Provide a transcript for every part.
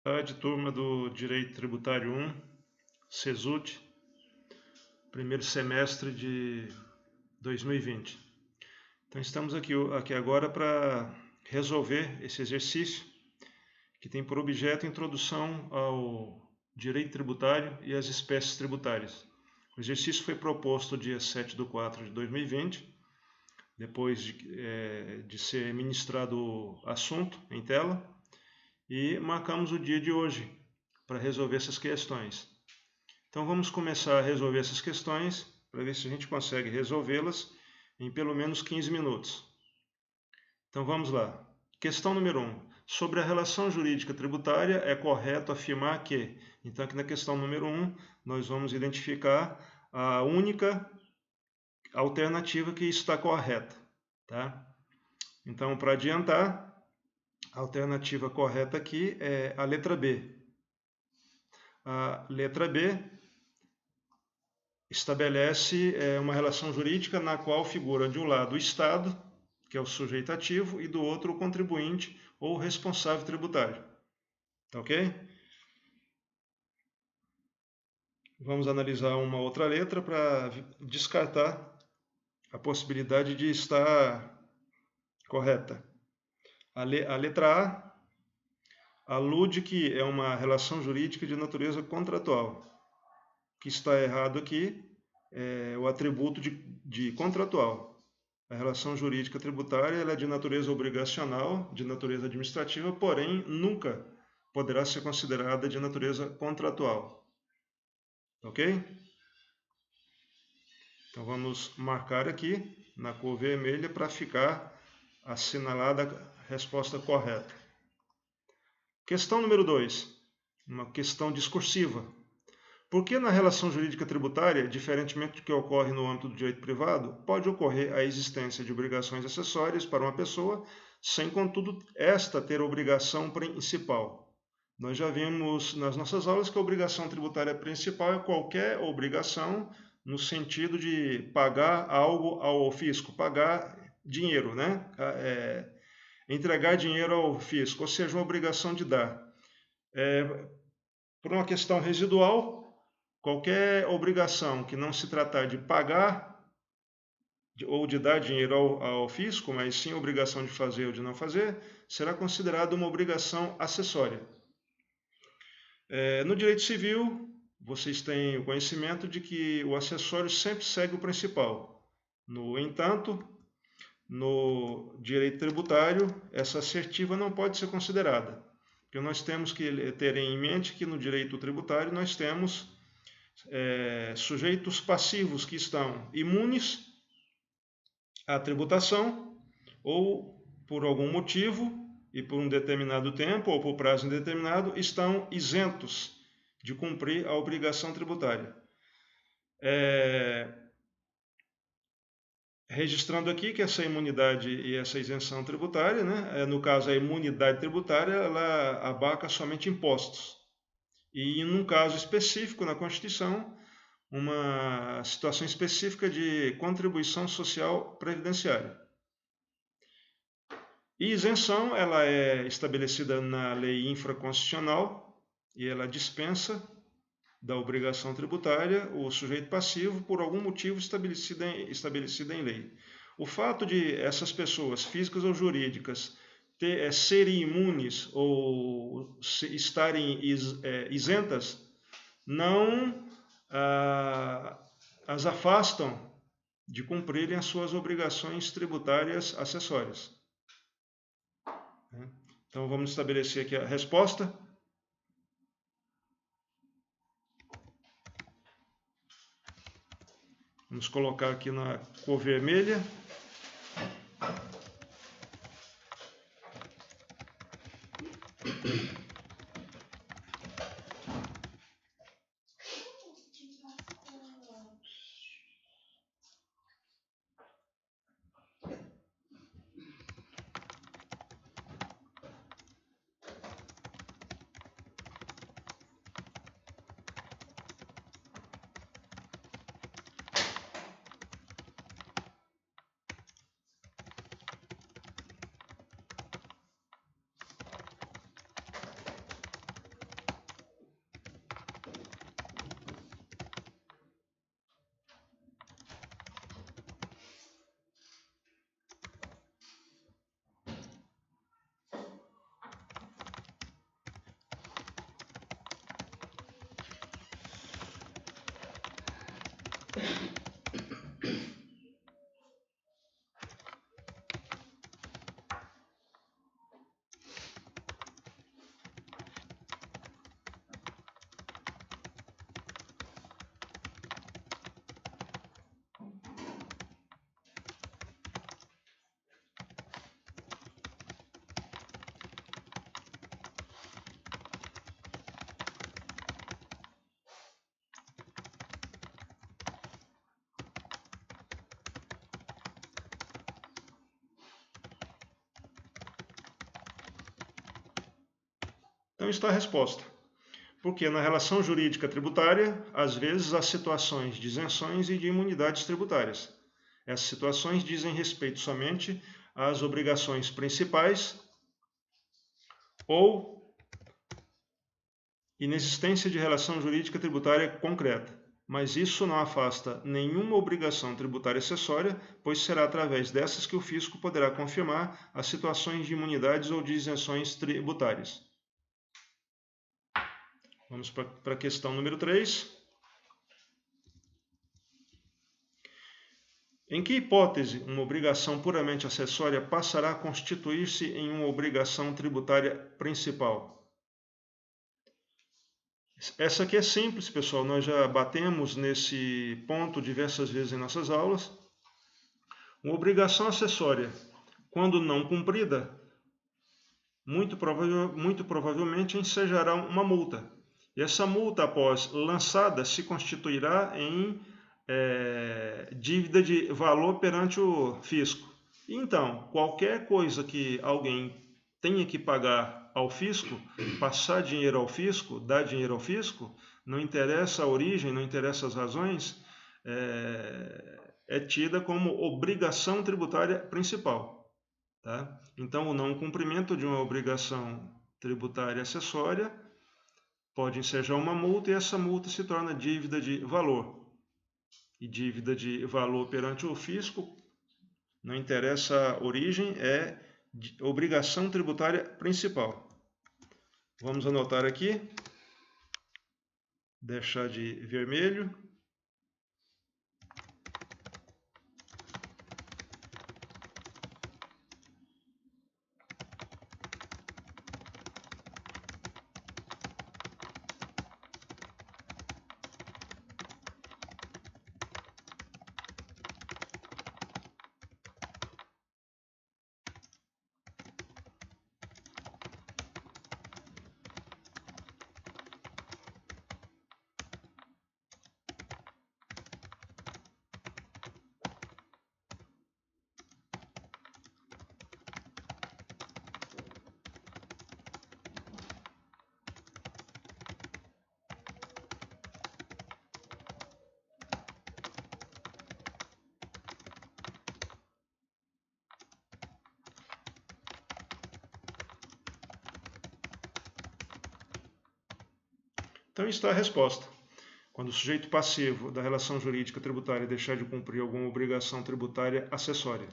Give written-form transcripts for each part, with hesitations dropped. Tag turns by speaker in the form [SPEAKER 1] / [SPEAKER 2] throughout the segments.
[SPEAKER 1] Tarde, turma do Direito Tributário 1, CESUT, primeiro semestre de 2020. Então estamos aqui agora para resolver esse exercício que tem por objeto a introdução ao direito tributário e às espécies tributárias. O exercício foi proposto dia 7/4/2020, depois de ser ministrado o assunto em tela, e marcamos o dia de hoje para resolver essas questões. Então vamos começar a resolver essas questões para ver se a gente consegue resolvê-las em pelo menos 15 minutos. Então vamos lá. Questão número 1. Sobre a relação jurídica tributária, é correto afirmar que... Então aqui na questão número 1, nós vamos identificar a única alternativa que está correta, tá? Então, para adiantar, a alternativa correta aqui é a letra B. A letra B estabelece uma relação jurídica na qual figura de um lado o Estado, que é o sujeito ativo, e do outro o contribuinte ou responsável tributário. Tá ok? Vamos analisar uma outra letra para descartar a possibilidade de estar correta. A letra A alude que é uma relação jurídica de natureza contratual. O que está errado aqui é o atributo de contratual. A relação jurídica tributária ela é de natureza obrigacional, de natureza administrativa, porém nunca poderá ser considerada de natureza contratual. Ok? Então vamos marcar aqui na cor vermelha para ficar assinalada a resposta correta. Questão número 2, uma questão discursiva. Por que na relação jurídica tributária, diferentemente do que ocorre no âmbito do direito privado, pode ocorrer a existência de obrigações acessórias para uma pessoa, sem, contudo, esta ter obrigação principal? Nós já vimos nas nossas aulas que a obrigação tributária principal é qualquer obrigação no sentido de pagar algo ao fisco, pagar dinheiro, né? Entregar dinheiro ao fisco, ou seja, uma obrigação de dar. Por uma questão residual, qualquer obrigação que não se tratar de pagar ou de dar dinheiro ao fisco, mas sim obrigação de fazer ou de não fazer, será considerada uma obrigação acessória. No direito civil, vocês têm o conhecimento de que o acessório sempre segue o principal. No entanto, no direito tributário, essa assertiva não pode ser considerada, porque nós temos que ter em mente que no direito tributário nós temos sujeitos passivos que estão imunes à tributação ou, por algum motivo, e por um determinado tempo ou por prazo indeterminado, estão isentos de cumprir a obrigação tributária. Registrando aqui que essa imunidade e essa isenção tributária, né, no caso a imunidade tributária, ela abarca somente impostos. E em um caso específico na Constituição, uma situação específica de contribuição social previdenciária. E isenção, ela é estabelecida na lei infraconstitucional e ela dispensa da obrigação tributária o sujeito passivo por algum motivo estabelecido em lei. O fato de essas pessoas, físicas ou jurídicas, serem imunes ou estarem isentas, não as afastam de cumprirem as suas obrigações tributárias acessórias. Então vamos estabelecer aqui a resposta. Vamos colocar aqui na cor vermelha. Então está a resposta. Porque na relação jurídica tributária, às vezes há situações de isenções e de imunidades tributárias. Essas situações dizem respeito somente às obrigações principais ou inexistência de relação jurídica tributária concreta. Mas isso não afasta nenhuma obrigação tributária acessória, pois será através dessas que o fisco poderá confirmar as situações de imunidades ou de isenções tributárias. Vamos para a questão número 3. Em que hipótese uma obrigação puramente acessória passará a constituir-se em uma obrigação tributária principal? Essa aqui é simples, pessoal. Nós já batemos nesse ponto diversas vezes em nossas aulas. Uma obrigação acessória, quando não cumprida, muito provavelmente ensejará uma multa. E essa multa, após lançada, se constituirá em dívida de valor perante o fisco. Então, qualquer coisa que alguém tenha que pagar ao fisco, passar dinheiro ao fisco, dar dinheiro ao fisco, não interessa a origem, não interessa as razões, é tida como obrigação tributária principal. Tá? Então, o não cumprimento de uma obrigação tributária acessória pode ensejar uma multa e essa multa se torna dívida de valor. E dívida de valor perante o fisco, não interessa a origem, é obrigação tributária principal. Vamos anotar aqui, deixar de vermelho. Então está a resposta. Quando o sujeito passivo da relação jurídica tributária deixar de cumprir alguma obrigação tributária acessória.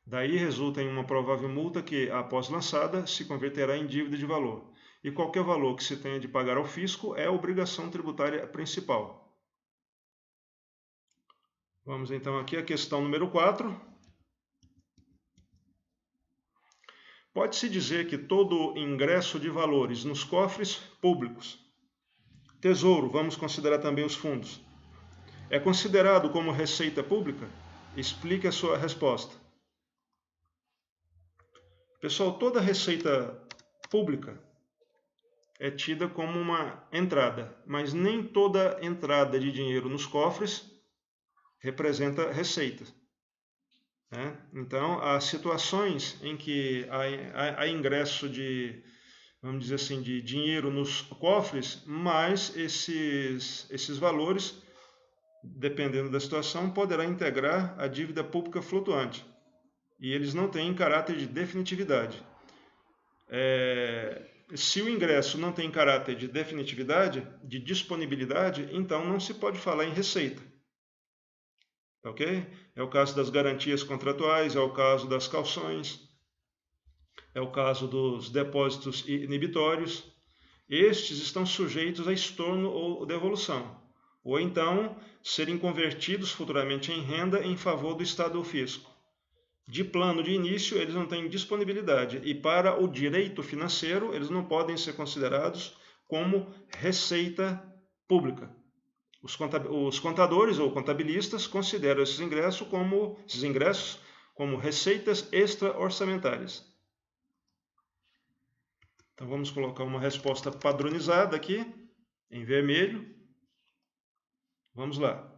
[SPEAKER 1] Daí resulta em uma provável multa que, após lançada, se converterá em dívida de valor. E qualquer valor que se tenha de pagar ao fisco é a obrigação tributária principal. Vamos então aqui à questão número 4. Pode-se dizer que todo ingresso de valores nos cofres públicos, tesouro, vamos considerar também os fundos, é considerado como receita pública? Explique a sua resposta. Pessoal, toda receita pública é tida como uma entrada, mas nem toda entrada de dinheiro nos cofres representa receita. Então, há situações em que há ingresso de, vamos dizer assim, de dinheiro nos cofres, mas esses valores, dependendo da situação, poderá integrar a dívida pública flutuante. E eles não têm caráter de definitividade. Se o ingresso não tem caráter de definitividade, de disponibilidade, então não se pode falar em receita. Ok? É o caso das garantias contratuais, é o caso das calções, é o caso dos depósitos inibitórios. Estes estão sujeitos a estorno ou devolução, ou então serem convertidos futuramente em renda em favor do Estado ou fisco. De plano de início, eles não têm disponibilidade e para o direito financeiro, eles não podem ser considerados como receita pública. Os contadores ou contabilistas consideram esses ingressos como receitas extra-orçamentárias. Então vamos colocar uma resposta padronizada aqui, em vermelho. Vamos lá.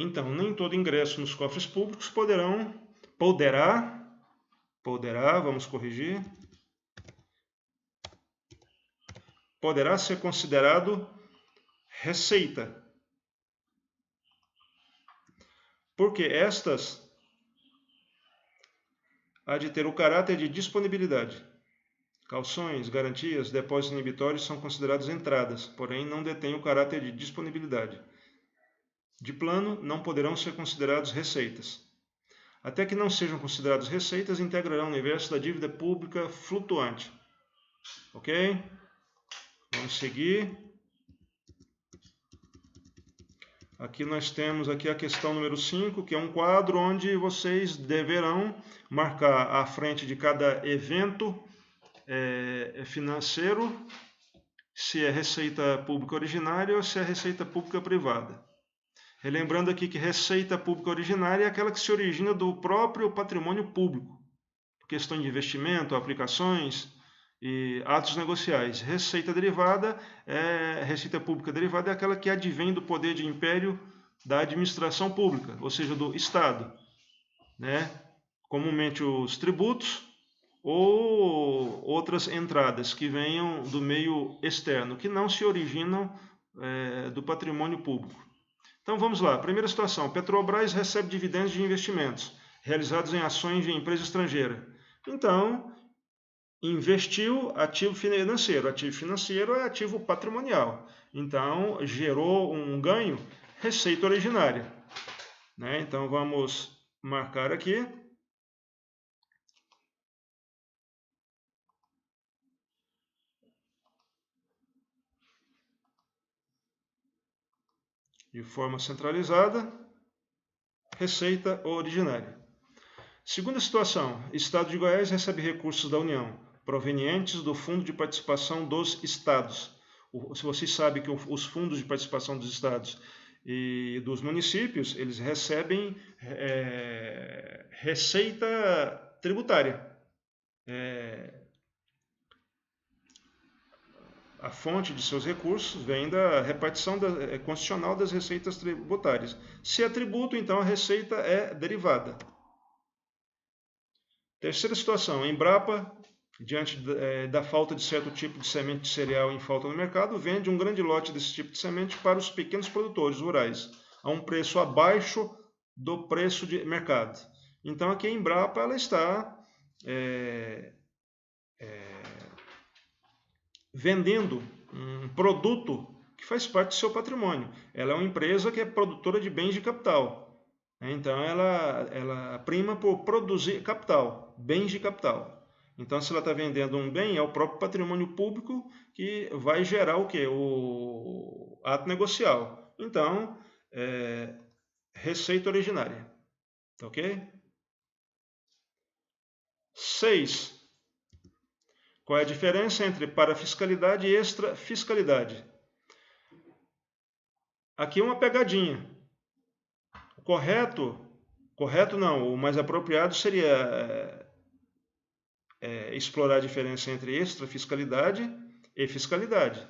[SPEAKER 1] Então, nem todo ingresso nos cofres públicos vamos corrigir, poderá ser considerado receita. Porque estas há de ter o caráter de disponibilidade. Calções, garantias, depósitos inibitórios são considerados entradas, porém não detêm o caráter de disponibilidade. De plano, não poderão ser considerados receitas. Até que não sejam considerados receitas, integrarão o universo da dívida pública flutuante. Ok? Vamos seguir. Aqui nós temos aqui a questão número 5, que é um quadro onde vocês deverão marcar à frente de cada evento financeiro se é receita pública originária ou se é receita pública privada. Relembrando aqui que receita pública originária é aquela que se origina do próprio patrimônio público, questão de investimento, aplicações e atos negociais. Receita pública derivada é aquela que advém do poder de império da administração pública, ou seja, do Estado, né? Comumente os tributos ou outras entradas que venham do meio externo, que não se originam do patrimônio público. Então vamos lá, primeira situação, Petrobras recebe dividendos de investimentos realizados em ações de empresa estrangeira. Então, investiu ativo financeiro. Ativo financeiro é ativo patrimonial. Então, gerou um ganho, receita originária. Né? Então, vamos marcar aqui. De forma centralizada, receita originária. Segunda situação, Estado de Goiás recebe recursos da União, provenientes do Fundo de Participação dos Estados. Se vocês sabem que os fundos de participação dos estados e dos municípios, eles recebem receita tributária. A fonte de seus recursos vem da repartição constitucional das receitas tributárias. Se é tributo, então a receita é derivada. Terceira situação, a Embrapa, diante da falta de certo tipo de semente de cereal em falta no mercado, vende um grande lote desse tipo de semente para os pequenos produtores rurais, a um preço abaixo do preço de mercado. Então aqui a Embrapa ela está vendendo um produto que faz parte do seu patrimônio. Ela é uma empresa que é produtora de bens de capital. Então, ela prima por produzir capital, bens de capital. Então, se ela está vendendo um bem, é o próprio patrimônio público que vai gerar o quê? O ato negocial. Então, receita originária. Ok? 6. Qual é a diferença entre parafiscalidade e extrafiscalidade? Aqui uma pegadinha. O correto não, o mais apropriado seria explorar a diferença entre extrafiscalidade e fiscalidade.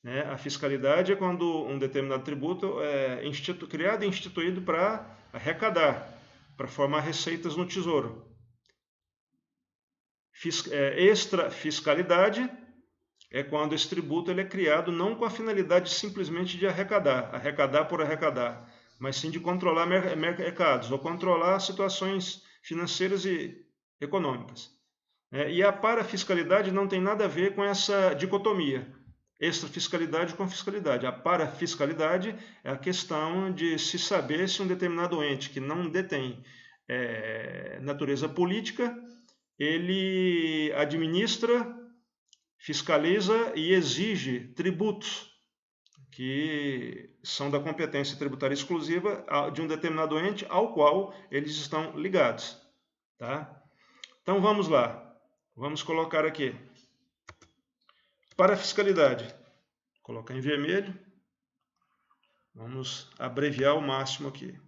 [SPEAKER 1] Né? A fiscalidade é quando um determinado tributo é criado e instituído para arrecadar, para formar receitas no tesouro. Extrafiscalidade é quando esse tributo ele é criado não com a finalidade simplesmente de arrecadar por arrecadar, mas sim de controlar mercados ou controlar situações financeiras e econômicas. E a parafiscalidade não tem nada a ver com essa dicotomia, extrafiscalidade com fiscalidade. A parafiscalidade é a questão de se saber se um determinado ente que não detém natureza política, ele administra, fiscaliza e exige tributos que são da competência tributária exclusiva de um determinado ente ao qual eles estão ligados. Tá? Então vamos lá. Vamos colocar aqui. Para a fiscalidade, vou colocar em vermelho. Vamos abreviar ao máximo aqui.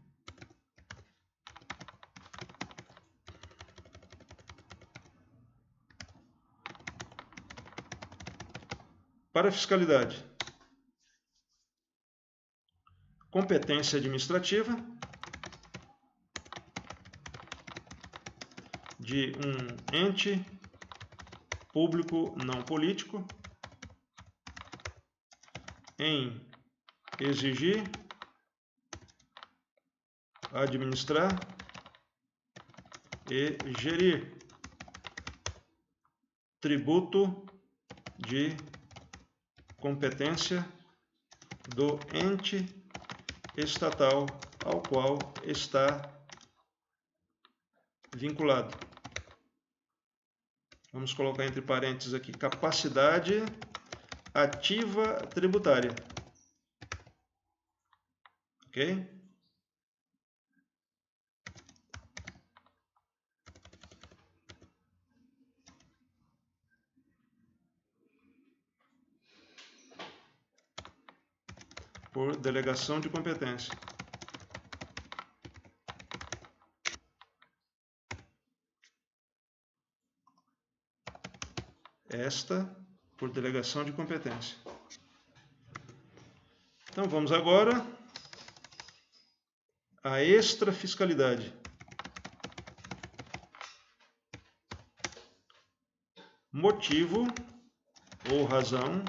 [SPEAKER 1] Para a fiscalidade. competência administrativa de um ente público não político em exigir, administrar e gerir tributo de competência do ente estatal ao qual está vinculado. Vamos colocar entre parênteses aqui, capacidade ativa tributária. Ok? Por delegação de competência. Esta por delegação de competência. Então vamos agora à extrafiscalidade. Motivo ou razão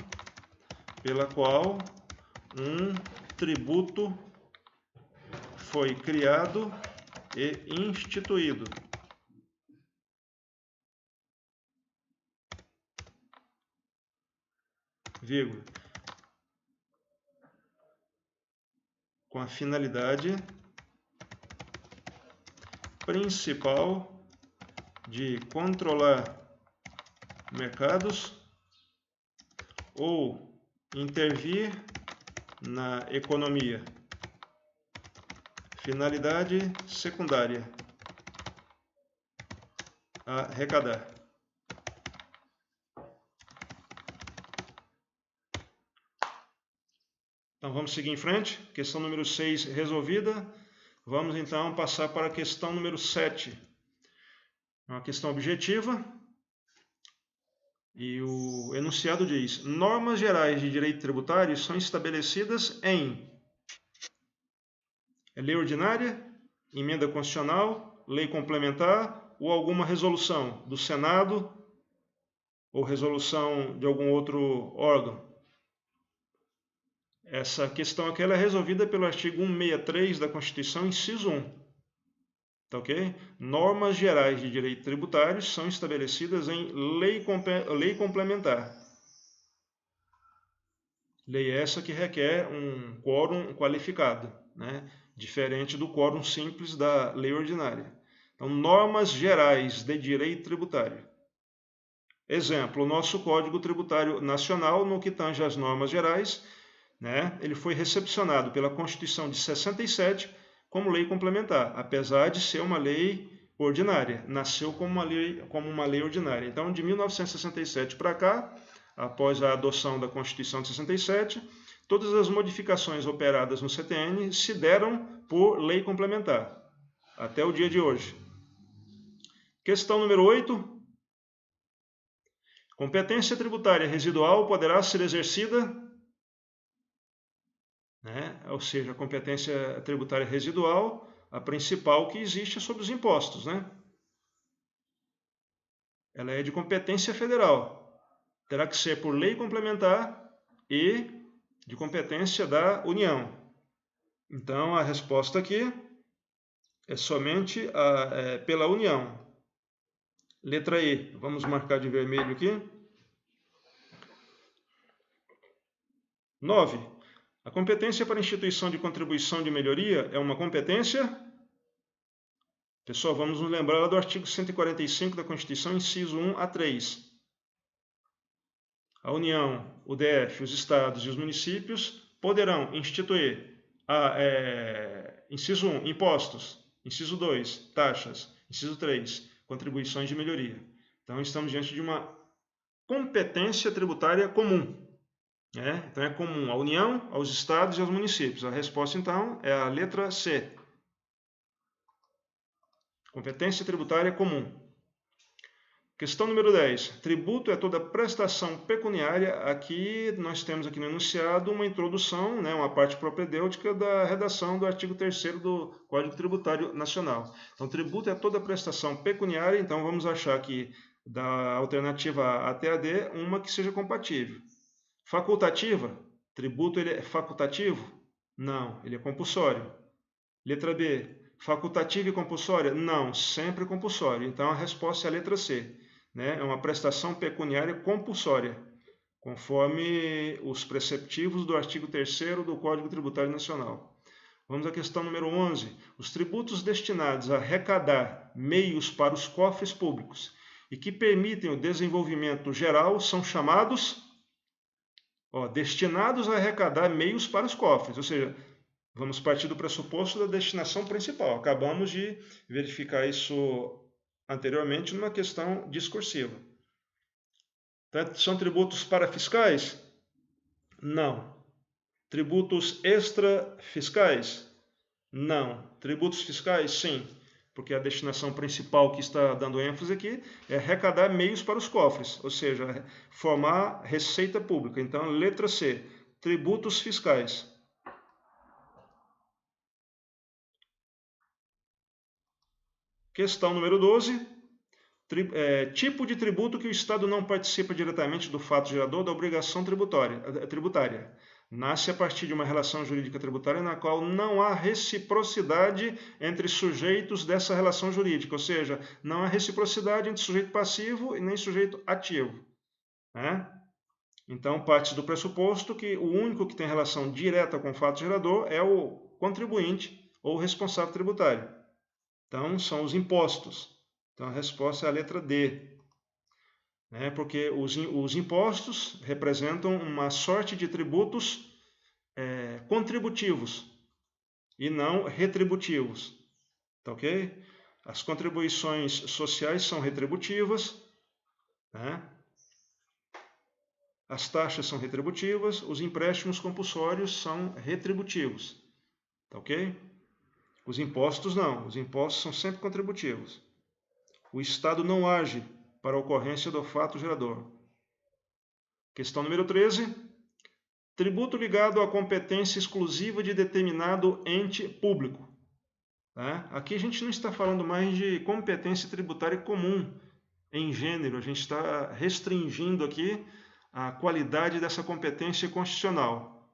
[SPEAKER 1] pela qual um tributo foi criado e instituído. Vírgula. Com a finalidade principal de controlar mercados ou intervir na economia. Finalidade secundária: arrecadar. Então vamos seguir em frente. Questão número 6 resolvida. Vamos então passar para a questão número 7. Uma questão objetiva. E o enunciado diz: normas gerais de direito tributário são estabelecidas em lei ordinária, emenda constitucional, lei complementar ou alguma resolução do Senado ou resolução de algum outro órgão. Essa questão aqui ela é resolvida pelo artigo 163 da Constituição, inciso 1. Tá ok? Normas gerais de direito tributário são estabelecidas em lei complementar. Lei essa que requer um quórum qualificado, né? Diferente do quórum simples da lei ordinária. Então, normas gerais de direito tributário. Exemplo, o nosso Código Tributário Nacional, no que tange às normas gerais, né, ele foi recepcionado pela Constituição de 67 como lei complementar, apesar de ser uma lei ordinária. Nasceu como uma lei ordinária. Então, de 1967 para cá, após a adoção da Constituição de 67, todas as modificações operadas no CTN se deram por lei complementar, até o dia de hoje. Questão número 8. Competência tributária residual poderá ser exercida, né? Ou seja, a competência tributária residual, a principal que existe é sobre os impostos, né? Ela é de competência federal. Terá que ser por lei complementar e de competência da União. Então, a resposta aqui é somente pela União. Letra E. Vamos marcar de vermelho aqui. 9. A competência para instituição de contribuição de melhoria é uma competência... Pessoal, vamos nos lembrar lá do artigo 145 da Constituição, inciso 1 a 3. A União, o DF, os estados e os municípios poderão instituir, inciso 1, impostos, inciso 2, taxas, inciso 3, contribuições de melhoria. Então, estamos diante de uma competência tributária comum. Né? Então, é comum à União, aos estados e aos municípios. A resposta, então, é a letra C. Competência tributária comum. Questão número 10. Tributo é toda prestação pecuniária. Aqui nós temos aqui no enunciado uma introdução, né, uma parte propedêutica da redação do artigo 3º do Código Tributário Nacional. Então, tributo é toda prestação pecuniária. Então, vamos achar aqui da alternativa A até a D uma que seja compatível. Facultativa. Tributo ele é facultativo? Não, ele é compulsório. Letra B. Facultativa e compulsória? Não, sempre compulsório. Então, a resposta é a letra C. Né? É uma prestação pecuniária compulsória, conforme os preceptivos do artigo 3º do Código Tributário Nacional. Vamos à questão número 11. Os tributos destinados a arrecadar meios para os cofres públicos e que permitem o desenvolvimento geral são chamados destinados a arrecadar meios para os cofres, ou seja, vamos partir do pressuposto da destinação principal. Acabamos de verificar isso anteriormente numa questão discursiva. São tributos parafiscais? Não. Tributos extrafiscais? Não. Tributos fiscais? Sim. Porque a destinação principal que está dando ênfase aqui é arrecadar meios para os cofres, ou seja, formar receita pública. Então, letra C, tributos fiscais. Questão número 12. Tipo de tributo que o Estado não participa diretamente do fato gerador da obrigação tributária. Nasce a partir de uma relação jurídica tributária na qual não há reciprocidade entre sujeitos dessa relação jurídica, ou seja, não há reciprocidade entre sujeito passivo e nem sujeito ativo. Né? Então, parte do pressuposto que o único que tem relação direta com o fato gerador é o contribuinte ou responsável tributário. Então, são os impostos. Então, a resposta é a letra D. Né? Porque os impostos representam uma sorte de tributos contributivos e não retributivos. Tá ok? As contribuições sociais são retributivas, né? As taxas são retributivas, os empréstimos compulsórios são retributivos. Tá ok? Os impostos não, os impostos são sempre contributivos. O Estado não age para a ocorrência do fato gerador. Questão número 13. Tributo ligado à competência exclusiva de determinado ente público. Tá? Aqui a gente não está falando mais de competência tributária comum em gênero, a gente está restringindo aqui a qualidade dessa competência constitucional.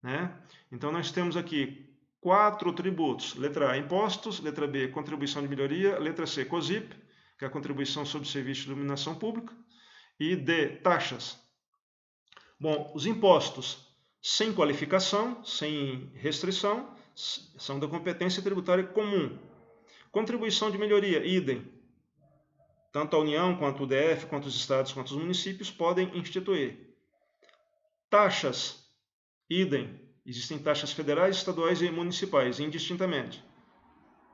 [SPEAKER 1] Né? Então nós temos aqui 4 tributos. Letra A, impostos. Letra B, contribuição de melhoria. Letra C, COSIP, que é a contribuição sobre serviço de iluminação pública. E D, taxas. Bom, os impostos sem qualificação, sem restrição, são da competência tributária comum. Contribuição de melhoria, idem. Tanto a União, quanto o DF, quanto os estados, quanto os municípios podem instituir. Taxas, idem. Existem taxas federais, estaduais e municipais, indistintamente.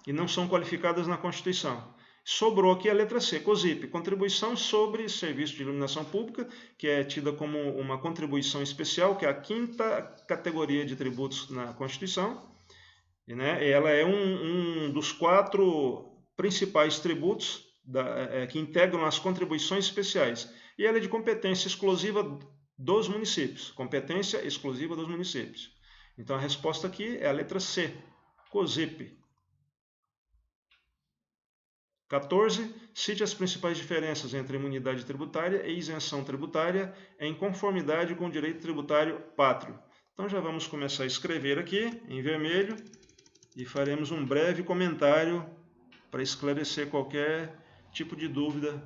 [SPEAKER 1] E não são qualificadas na Constituição. Sobrou aqui a letra C, COSIP, contribuição sobre serviço de iluminação pública, que é tida como uma contribuição especial, que é a 5ª categoria de tributos na Constituição. E, né, ela é um dos 4 principais tributos que integram as contribuições especiais. E ela é de competência exclusiva dos municípios. Competência exclusiva dos municípios. Então a resposta aqui é a letra C, COSIP. 14. Cite as principais diferenças entre imunidade tributária e isenção tributária em conformidade com o direito tributário pátrio. Então já vamos começar a escrever aqui em vermelho e faremos um breve comentário para esclarecer qualquer tipo de dúvida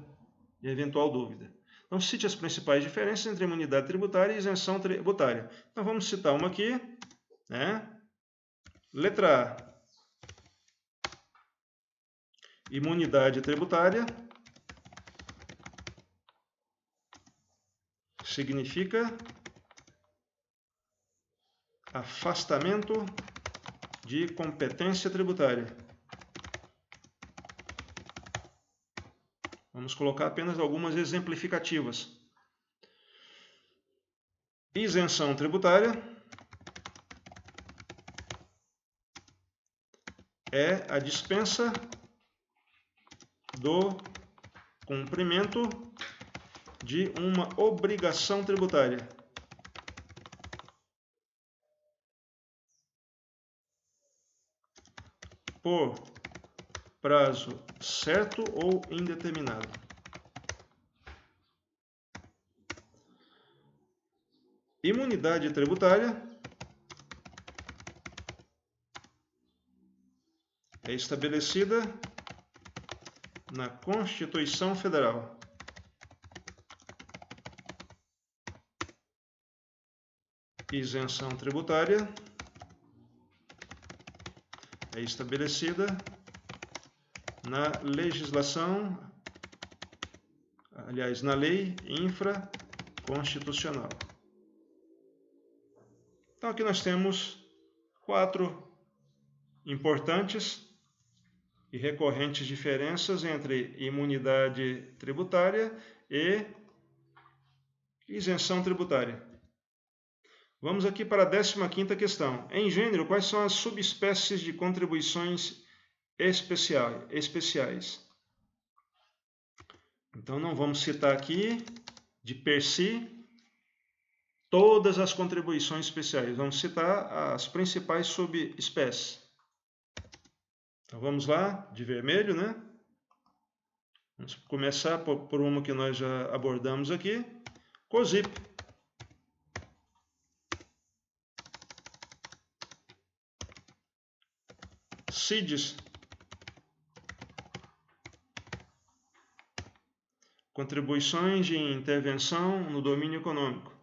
[SPEAKER 1] e eventual dúvida. Então cite as principais diferenças entre imunidade tributária e isenção tributária. Então vamos citar uma aqui, né? Letra A. Imunidade tributária significa afastamento de competência tributária. Vamos colocar apenas algumas exemplificativas. Isenção tributária é a dispensa do cumprimento de uma obrigação tributária. Por prazo certo ou indeterminado. Imunidade tributária é estabelecida na Constituição Federal. Isenção tributária é estabelecida na legislação, aliás, na lei infraconstitucional. Então aqui nós temos 4 importantes e recorrentes diferenças entre imunidade tributária e isenção tributária. Vamos aqui para a 15ª questão. Em gênero, quais são as subespécies de contribuições especiais? Então, não vamos citar aqui, de per si, todas as contribuições especiais. Vamos citar as principais subespécies. Então, vamos lá, de vermelho, né? Vamos começar por uma que nós já abordamos aqui. COSIP. CIDs, contribuições de intervenção no domínio econômico,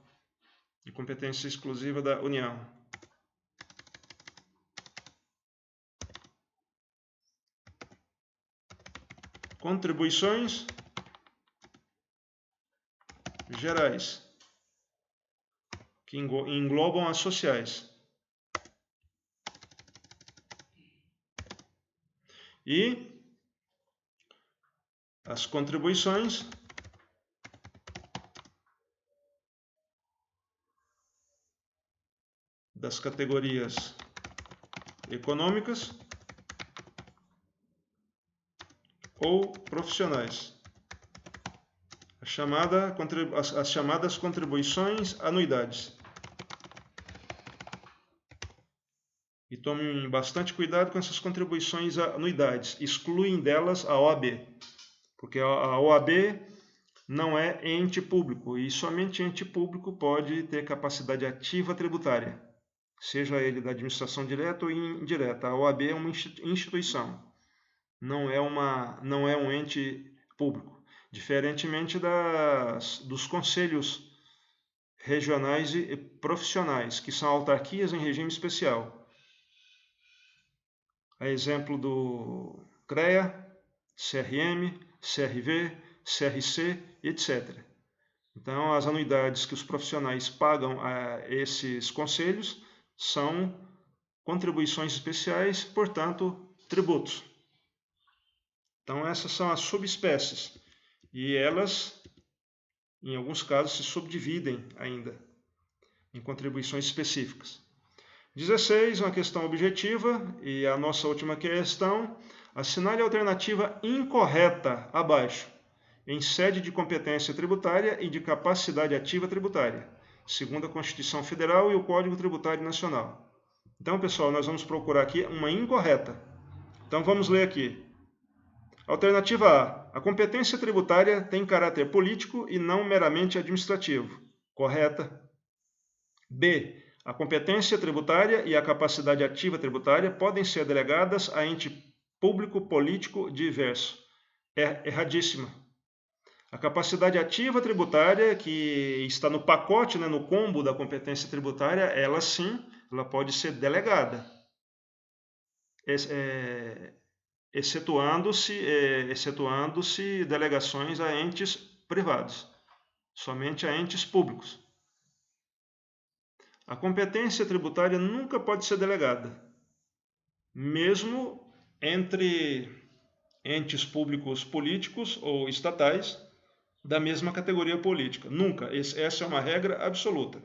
[SPEAKER 1] de competência exclusiva da União. Contribuições gerais, que englobam as sociais. E as contribuições das categorias econômicas ou profissionais, as chamadas contribuições anuidades. E tomem bastante cuidado com essas contribuições anuidades. Excluem delas a OAB, porque a OAB não é ente público, e somente ente público pode ter capacidade ativa tributária, seja ele da administração direta ou indireta. A OAB é uma instituição, não é um ente público, diferentemente dos conselhos regionais e profissionais, que são autarquias em regime especial. A exemplo do CREA, CRM, CRV, CRC, etc. Então, as anuidades que os profissionais pagam a esses conselhos são contribuições especiais, portanto, tributos. Então, essas são as subespécies. E elas, em alguns casos, se subdividem ainda em contribuições específicas. 16, uma questão objetiva, e a nossa última questão, assinale a alternativa incorreta abaixo, em sede de competência tributária e de capacidade ativa tributária, segundo a Constituição Federal e o Código Tributário Nacional. Então, pessoal, nós vamos procurar aqui uma incorreta. Então, vamos ler aqui. Alternativa A. A competência tributária tem caráter político e não meramente administrativo. Correta. B. A competência tributária e a capacidade ativa tributária podem ser delegadas a ente público político diverso. Erradíssima. A capacidade ativa tributária, que está no pacote, no combo da competência tributária, ela sim, ela pode ser delegada, excetuando-se delegações a entes privados, somente a entes públicos. A competência tributária nunca pode ser delegada, mesmo entre entes públicos políticos ou estatais da mesma categoria política. Nunca. Essa é uma regra absoluta.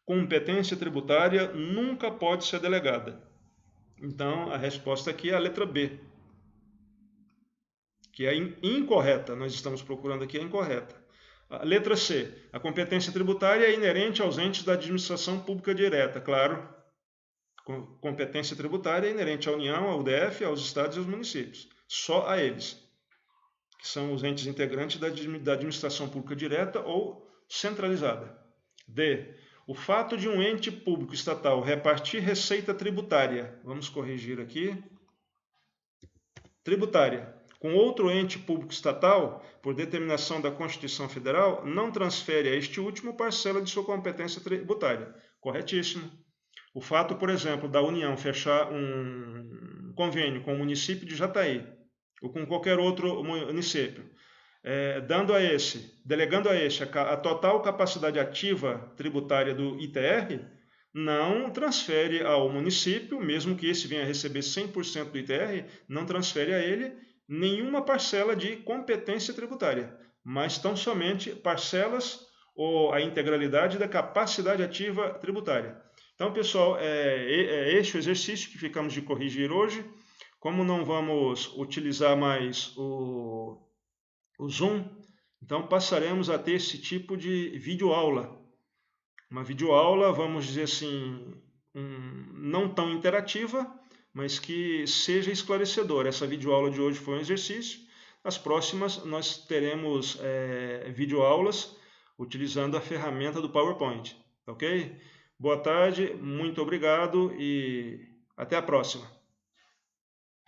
[SPEAKER 1] Competência tributária nunca pode ser delegada. Então, a resposta aqui é a letra B. que é incorreta. Nós estamos procurando aqui a incorreta. A letra C. A competência tributária é inerente aos entes da administração pública direta. Claro, competência tributária é inerente à União, ao DF, aos estados e aos municípios. Só a eles, que são os entes integrantes da administração pública direta ou centralizada. D. O fato de um ente público estatal repartir receita tributária, vamos corrigir aqui, tributária, com outro ente público estatal, por determinação da Constituição Federal, não transfere a este último parcela de sua competência tributária. Corretíssimo. O fato, por exemplo, da União fechar um convênio com o município de Jataí, ou com qualquer outro município, delegando a este a total capacidade ativa tributária do ITR, não transfere ao município, mesmo que esse venha a receber 100% do ITR, não transfere a ele nenhuma parcela de competência tributária, mas tão somente parcelas ou a integralidade da capacidade ativa tributária. Então, pessoal, é este o exercício que ficamos de corrigir hoje. Como não vamos utilizar mais o Zoom, então passaremos a ter esse tipo de videoaula. Uma videoaula, vamos dizer assim, não tão interativa, mas que seja esclarecedora. Essa videoaula de hoje foi um exercício. Nas próximas nós teremos videoaulas utilizando a ferramenta do PowerPoint. Ok? Boa tarde, muito obrigado e até a próxima.